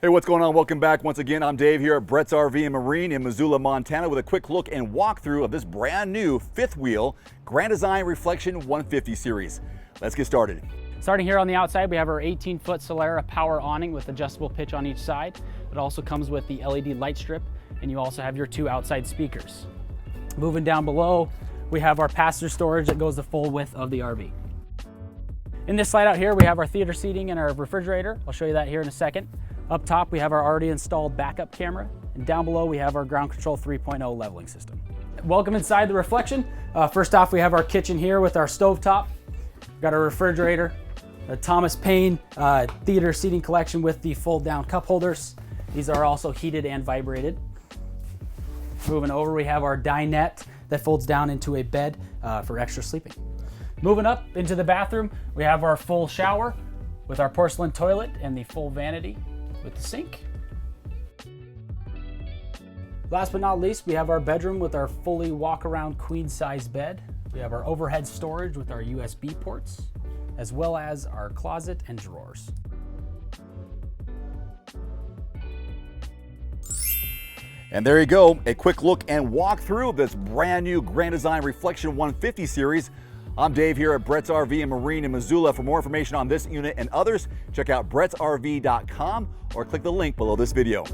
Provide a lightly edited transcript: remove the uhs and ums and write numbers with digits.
Hey, what's going on? Welcome back once again. I'm Dave here at Brett's RV and Marine in Missoula, Montana with a quick look and walkthrough of this brand new fifth wheel Grand Design Reflection 150 series. Let's get started. Starting here on the outside, we have our 18-foot Solera power awning with adjustable pitch on each side. It also comes with the LED light strip, and you also have your two outside speakers. Moving down below, we have our passenger storage that goes the full width of the RV. In this slide out here, we have our theater seating and our refrigerator. I'll show you that here in a second. Up top, we have our already installed backup camera, and down below, we have our ground control 3.0 leveling system. Welcome inside the Reflection. First off, we have our kitchen here with our stovetop. We've got our refrigerator, a Thomas Paine theater seating collection with the fold-down cup holders. These are also heated and vibrated. Moving over, we have our dinette that folds down into a bed for extra sleeping. Moving up into the bathroom, we have our full shower with our porcelain toilet and the full vanity with the sink. Last but not least, we have our bedroom with our fully walk-around queen-size bed. We have our overhead storage with our USB ports, as well as our closet and drawers. And there you go, a quick look and walkthrough of this brand new Grand Design Reflection 150 series. I'm Dave here at Brett's RV and Marine in Missoula. For more information on this unit and others, check out brettsrv.com or click the link below this video.